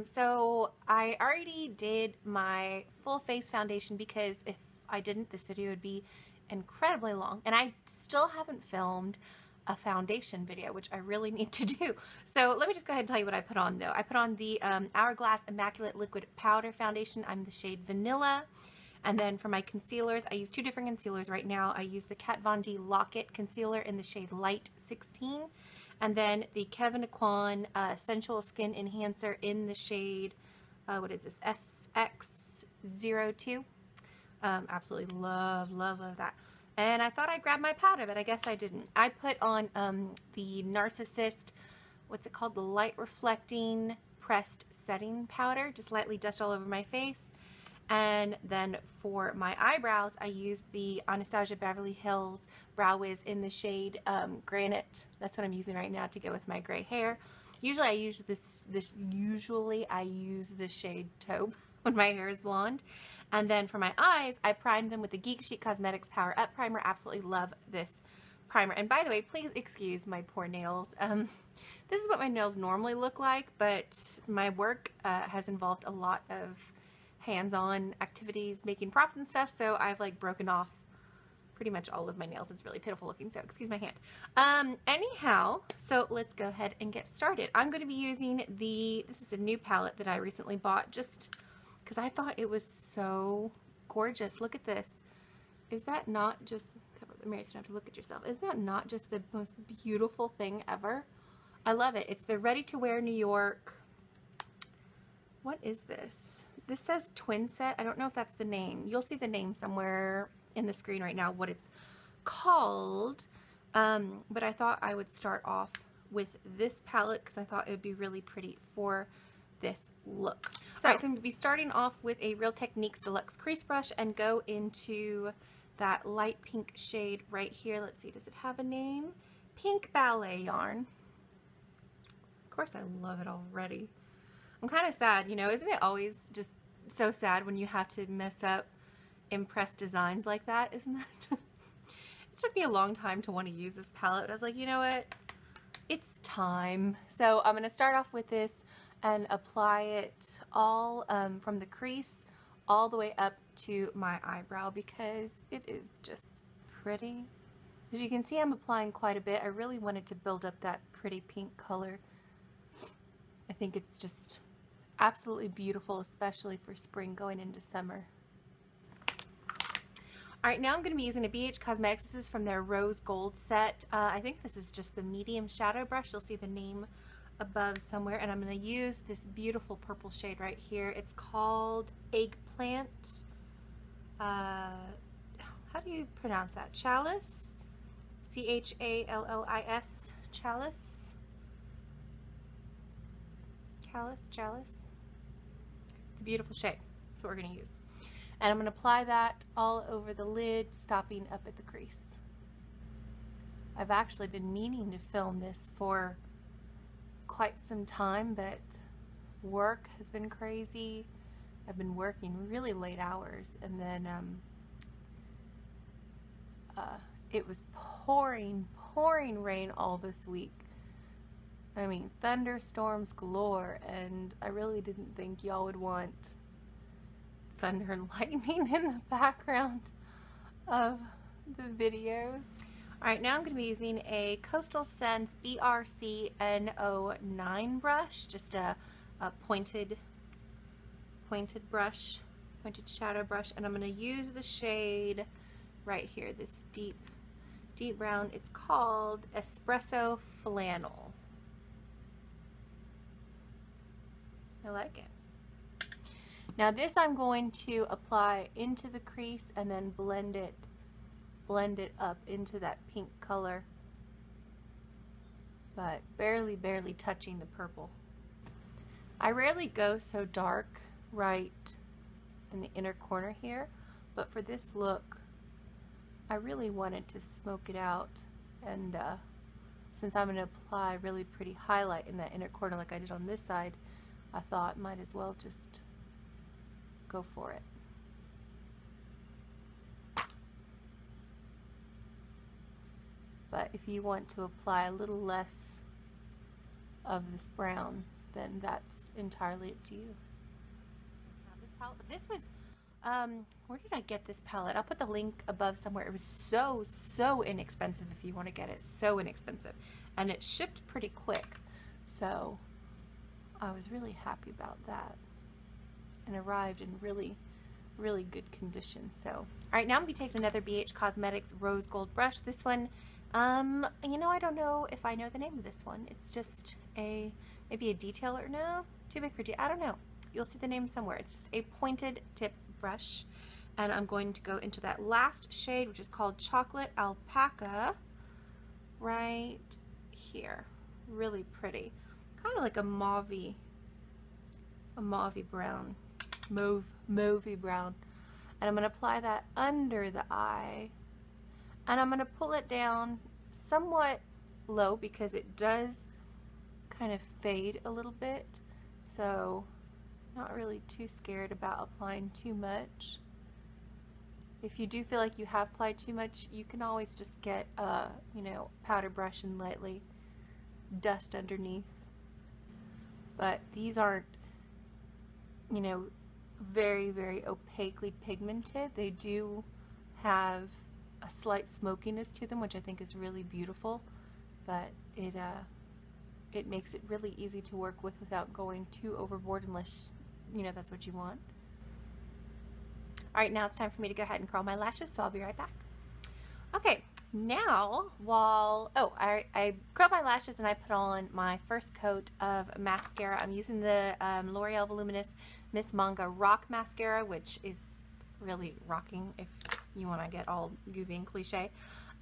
So I already did my full face foundation because if I didn't, this video would be incredibly long, and I still haven't filmed a foundation video, which I really need to do. So let me just go ahead and tell you what I put on though. I put on the Hourglass Immaculate Liquid Powder Foundation. I'm the shade Vanilla. And then for my concealers, I use two different concealers right now. I use the Kat Von D Lock-It Concealer in the shade Light 16. And then the Kevyn Aucoin Sensual Skin Enhancer in the shade, what is this, SX02. Absolutely love, love, love that. And I thought I grabbed my powder, but I guess I didn't. I put on the Narcissist, what's it called? The Light Reflecting Pressed Setting Powder. Just lightly dust all over my face. And then for my eyebrows, I used the Anastasia Beverly Hills Brow Wiz in the shade Granite. That's what I'm using right now to go with my gray hair. Usually I use I use the shade Taupe when my hair is blonde. And then for my eyes, I primed them with the Geek Chic Cosmetics Power Up Primer. Absolutely love this primer. And by the way, please excuse my poor nails. This is what my nails normally look like, but my work has involved a lot of hands-on activities, making props and stuff, so I've like broken off pretty much all of my nails. It's really pitiful looking, so excuse my hand. Anyhow, so let's go ahead and get started. I'm going to be using this is a new palette that I recently bought just because I thought it was so gorgeous. Look at this. Is that not just, cover up the mirror so you don't have to look at yourself. Is that not just the most beautiful thing ever? I love it. It's the Ready to Wear New York. What is this? This says Twin Set. I don't know if that's the name. You'll see the name somewhere in the screen right now, what it's called. But I thought I would start off with this palette because I thought it would be really pretty for this look. So, I'm going to be starting off with a Real Techniques Deluxe Crease Brush and go into that light pink shade right here. Let's see, does it have a name? Pink Ballet Yarn. Of course, I love it already. I'm kind of sad, you know, isn't it always just so sad when you have to mess up impressed designs like that? Isn't that just... It took me a long time to want to use this palette, but I was like, you know what? It's time. So I'm going to start off with this and apply it all from the crease all the way up to my eyebrow because it is just pretty. As you can see, I'm applying quite a bit. I really wanted to build up that pretty pink color. I think it's just absolutely beautiful, especially for spring going into summer. Alright, now I'm going to be using a BH Cosmetics. This is from their Rose Gold set. I think this is just the medium shadow brush. You'll see the name above somewhere. And I'm going to use this beautiful purple shade right here. It's called Eggplant. How do you pronounce that? Chalice? C-H-A-L-L-I-S. Chalice? Chalice. It's a beautiful shade. That's what we're going to use. And I'm going to apply that all over the lid, stopping up at the crease. I've actually been meaning to film this for quite some time, but work has been crazy. I've been working really late hours, and then it was pouring rain all this week. I mean, thunderstorms galore, and I really didn't think y'all would want thunder and lightning in the background of the videos. Alright, now I'm going to be using a Coastal Scents BRC N09 brush, just a pointed brush, pointed shadow brush, and I'm going to use the shade right here, this deep brown. It's called Espresso Flannel. I like it. Now this I'm going to apply into the crease and then blend it up into that pink color, but barely touching the purple. I rarely go so dark right in the inner corner here, but for this look I really wanted to smoke it out, and since I'm going to apply really pretty highlight in that inner corner like I did on this side, I thought might as well just go for it. But if you want to apply a little less of this brown, then that's entirely up to you. This palette, this was, where did I get this palette? I'll put the link above somewhere. It was so inexpensive if you want to get it. So inexpensive. And it shipped pretty quick. So I was really happy about that. And arrived in really good condition. So, all right, now I'm going to be taking another BH Cosmetics Rose Gold brush. This one, you know, I don't know if I know the name of this one. It's just maybe a detailer. No, too big for I don't know. You'll see the name somewhere. It's just a pointed tip brush. And I'm going to go into that last shade, which is called Chocolate Alpaca, right here. Really pretty. Kind of like a mauve brown. Mauve brown. And I'm going to apply that under the eye. And I'm going to pull it down somewhat low because it does kind of fade a little bit. So not really too scared about applying too much. If you do feel like you have applied too much, you can always just get a, you know, powder brush and lightly dust underneath. But these aren't, you know, very opaquely pigmented. They do have a slight smokiness to them, which I think is really beautiful, but it makes it really easy to work with without going too overboard, unless, you know, that's what you want. All right, now it's time for me to go ahead and curl my lashes, so I'll be right back. Okay, now I curled my lashes and I put on my first coat of mascara. I'm using the L'Oreal Voluminous Miss Manga Rock Mascara, which is really rocking if you want to get all goofy and cliche.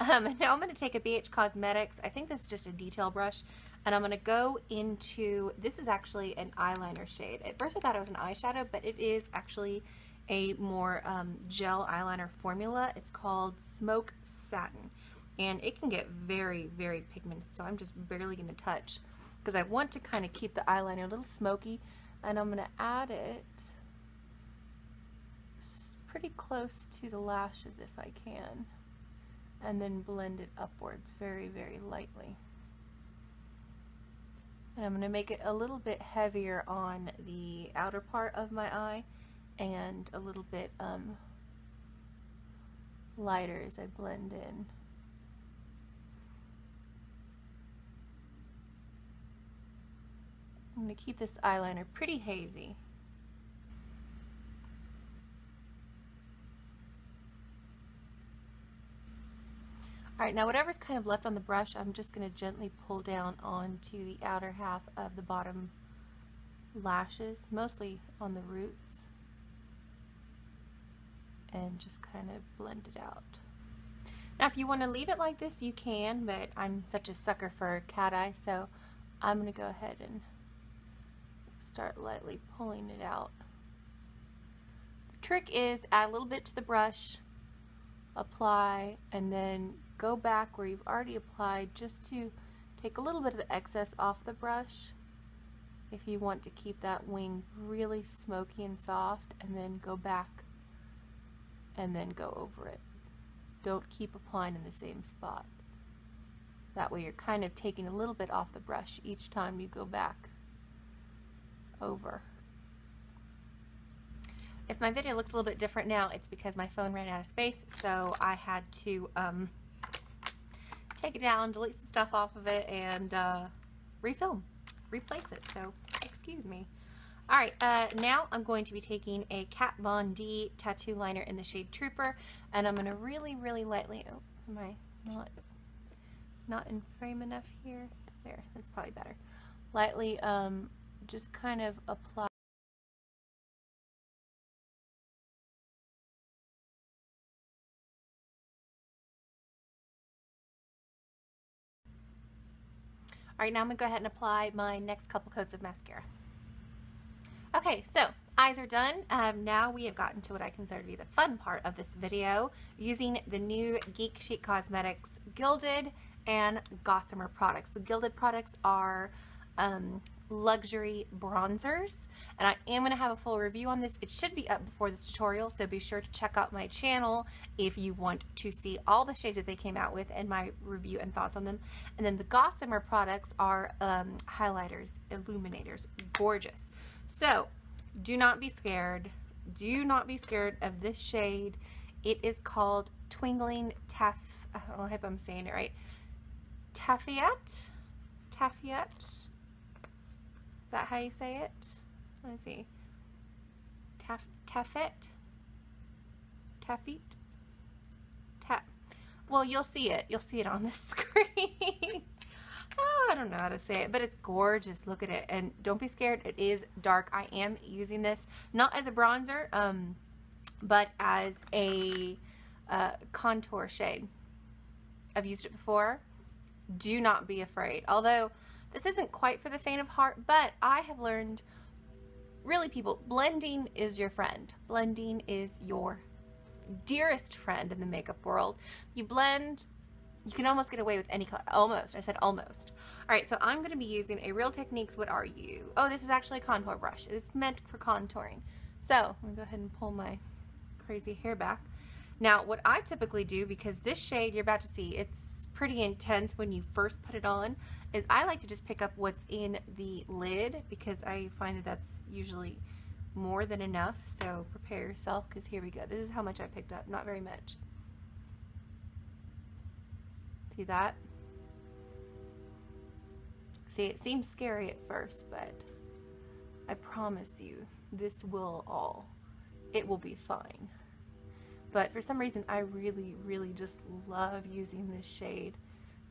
Now I'm going to take a BH Cosmetics, I think this is just a detail brush, and I'm going to go into, this is actually an eyeliner shade. At first I thought it was an eyeshadow, but it is actually a more gel eyeliner formula. It's called Smoke Satin, and it can get very pigmented, so I'm just barely going to touch because I want to kind of keep the eyeliner a little smoky, and I'm going to add it pretty close to the lashes if I can, and then blend it upwards very lightly. And I'm going to make it a little bit heavier on the outer part of my eye and a little bit lighter as I blend in. I'm going to keep this eyeliner pretty hazy. Alright, now whatever's kind of left on the brush, I'm just going to gently pull down onto the outer half of the bottom lashes, mostly on the roots, and just kind of blend it out. Now if you want to leave it like this, you can, but I'm such a sucker for cat eye, so I'm going to go ahead and start lightly pulling it out. The trick is add a little bit to the brush, apply, and then go back where you've already applied just to take a little bit of the excess off the brush if you want to keep that wing really smoky and soft, and then go back and then go over it. Don't keep applying in the same spot. That way you're kind of taking a little bit off the brush each time you go back over. If my video looks a little bit different now, it's because my phone ran out of space, so I had to take it down, delete some stuff off of it, and replace it, so excuse me. Alright, now I'm going to be taking a Kat Von D tattoo liner in the shade Trooper, and I'm going to really lightly, oh, am I not in frame enough here? There, that's probably better. Lightly, just kind of apply. Alright, now I'm going to go ahead and apply my next couple coats of mascara. Okay, so eyes are done. Now we have gotten to what I consider to be the fun part of this video, using the new Geek Chic Cosmetics Gilded and Gossamer products. The Gilded products are luxury bronzers, and I am going to have a full review on this. It should be up before this tutorial, so be sure to check out my channel if you want to see all the shades that they came out with and my review and thoughts on them. And then the Gossamer products are highlighters, illuminators, gorgeous. So do not be scared. Do not be scared of this shade. It is called Twinkling I hope I'm saying it right. Taaffeite? Taaffeite? Is that how you say it? Let me see. Taaffeite? Taaffeite? Well, you'll see it. You'll see it on the screen. Oh, I don't know how to say it, but it's gorgeous. Look at it. And don't be scared. It is dark. I am using this not as a bronzer, but as a contour shade. I've used it before. Do not be afraid. Although this isn't quite for the faint of heart, but I have learned, really people, blending is your friend. Blending is your dearest friend in the makeup world. You blend, you can almost get away with any color. Almost. I said almost. All right, so I'm going to be using a Real Techniques. What are you? Oh, this is actually a contour brush. It's meant for contouring. So I'm going to go ahead and pull my crazy hair back. Now, what I typically do, because this shade you're about to see, it's pretty intense when you first put it on, is I like to just pick up what's in the lid, because I find that that's usually more than enough. So prepare yourself, because here we go. This is how much I picked up. Not very much. See that? See, it seems scary at first, but I promise you this it will be fine. But for some reason, I really, really just love using this shade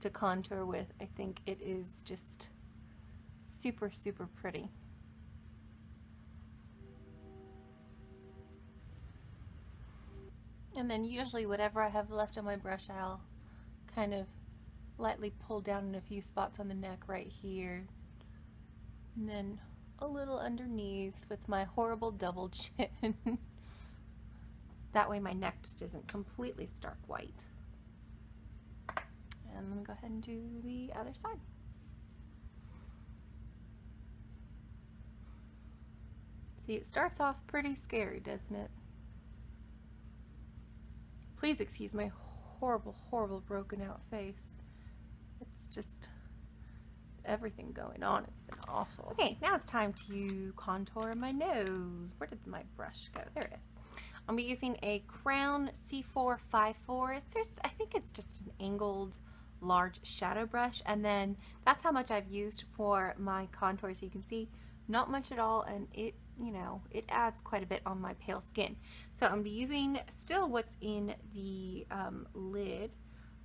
to contour with. I think it is just super, super pretty. And then usually whatever I have left on my brush, I'll kind of lightly pull down in a few spots on the neck right here. And then a little underneath with my horrible double chin. That way my neck just isn't completely stark white. And let me go ahead and do the other side. See, it starts off pretty scary, doesn't it? Please excuse my horrible, horrible broken out face. It's just everything going on. It's been awful. Okay, now it's time to contour my nose. Where did my brush go? There it is. I'll be using a Crown C454. It's just, I think it's just an angled large shadow brush, and then that's how much I've used for my contour. So you can see not much at all, and it, you know, it adds quite a bit on my pale skin. So I'm gonna be using still what's in the lid.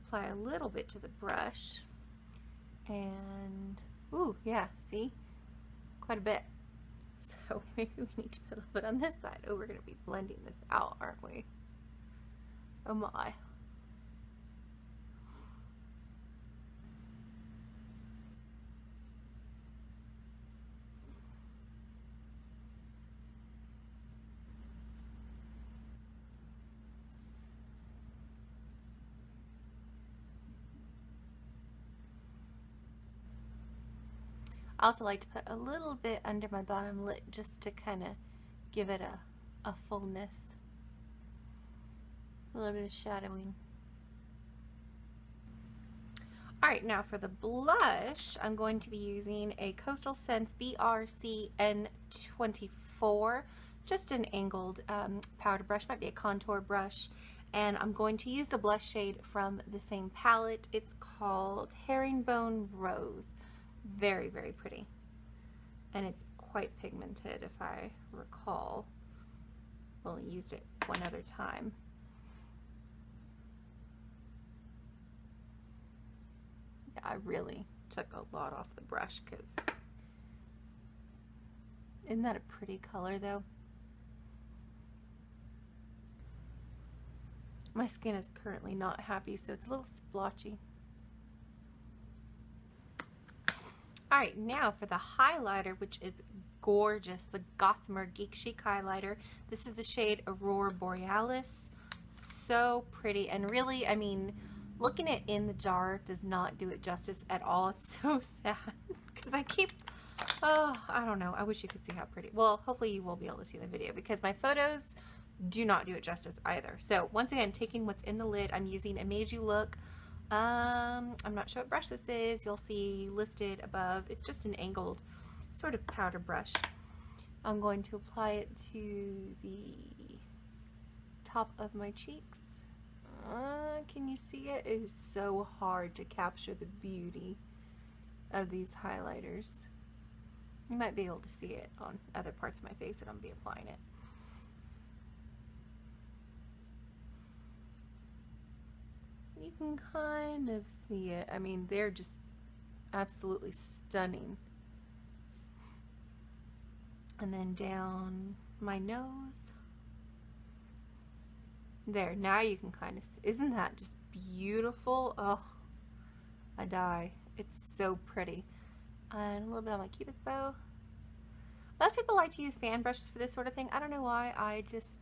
Apply a little bit to the brush, and ooh, yeah, see, quite a bit. So maybe we need to put a little bit on this side. Oh, we're going to be blending this out, aren't we? Oh my. I also like to put a little bit under my bottom lip just to kind of give it a fullness. A little bit of shadowing. Alright, now for the blush, I'm going to be using a Coastal Scents BRC N24. Just an angled powder brush, might be a contour brush. And I'm going to use the blush shade from the same palette. It's called Herringbone Rose. Very, very pretty. And it's quite pigmented, if I recall. I've only used it one other time. Yeah, I really took a lot off the brush, because isn't that a pretty color though? My skin is currently not happy, so it's a little splotchy. Alright, now for the highlighter, which is gorgeous, the Gossamer Geek Chic highlighter. This is the shade Aurora Borealis. So pretty, and really, I mean, looking at it in the jar does not do it justice at all. It's so sad, because I keep Oh, I don't know. I wish you could see how pretty. Well, hopefully you will be able to see the video because my photos do not do it justice either. So once again, taking what's in the lid, I'm using a Made You Look. I'm not sure what brush this is. You'll see listed above. It's just an angled sort of powder brush. I'm going to apply it to the top of my cheeks. Can you see it? It is so hard to capture the beauty of these highlighters. You might be able to see it on other parts of my face that I'm be applying it. You can kind of see it. I mean, they're just absolutely stunning. And then down my nose. There, now you can kind of see. Isn't that just beautiful? Oh, I die. It's so pretty. And a little bit on my Cupid's bow. Most people like to use fan brushes for this sort of thing. I don't know why. I just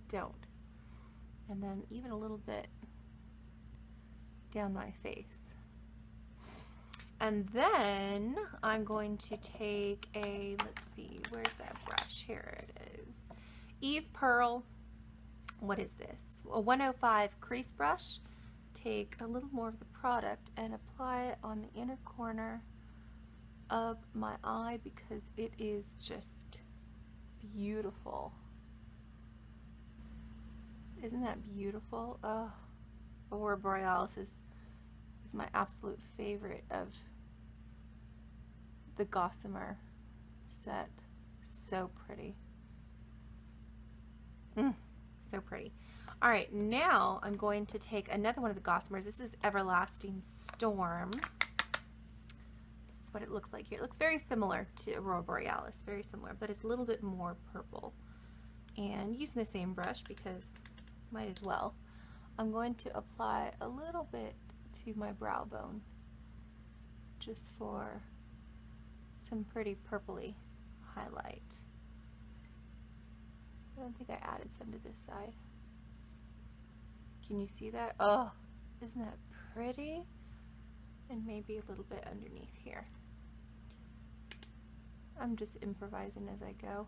don't. And then even a little bit down my face. And then I'm going to take a, let's see, where's that brush? Here it is. Eve Pearl. What is this? A 105 crease brush. Take a little more of the product and apply it on the inner corner of my eye because it is just beautiful. Isn't that beautiful? Oh, Aurora Borealis is my absolute favorite of the Gossamer set. So pretty. So pretty. All right, now I'm going to take another one of the Gossamers. This is Everlasting Storm. This is what it looks like here. It looks very similar to Aurora Borealis, very similar, but it's a little bit more purple. And using the same brush because might as well, I'm going to apply a little bit to my brow bone just for some pretty purpley highlight. I don't think I added some to this side. Can you see that? Oh, isn't that pretty? And maybe a little bit underneath here. I'm just improvising as I go.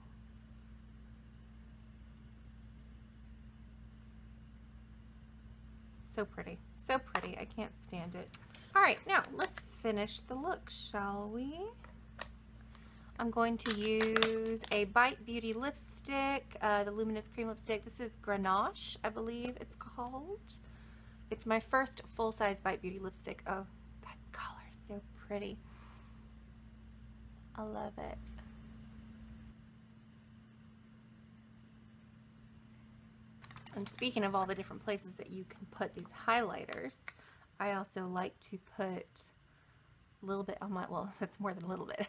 So pretty. So pretty. I can't stand it. All right, now let's finish the look, shall we? I'm going to use a Bite Beauty lipstick, the Luminous Cream Lipstick. This is Grenache, I believe it's called. It's my first full-size Bite Beauty lipstick. Oh, that color is so pretty. I love it. And speaking of all the different places that you can put these highlighters, I also like to put a little bit on my, well, that's more than a little bit,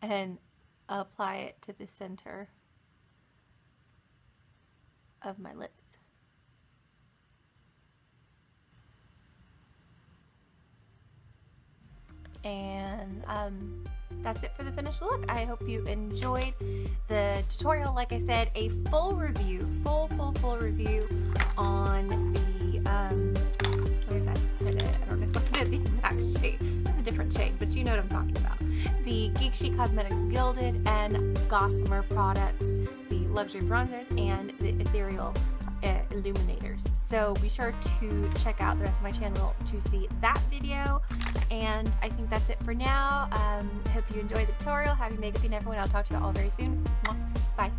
and apply it to the center of my lips. And that's it for the finished look. I hope you enjoyed the tutorial. Like I said, a full review, full review on the, where did I put it? I don't know if I did the exact shade. It's a different shade, but you know what I'm talking about. The Geek Chic Cosmetics Gilded and Gossamer products, the luxury bronzers, and the Ethereal Illuminators. So be sure to check out the rest of my channel to see that video. And I think that's it for now. Hope you enjoyed the tutorial. Happy makeup and everyone. I'll talk to you all very soon. Bye.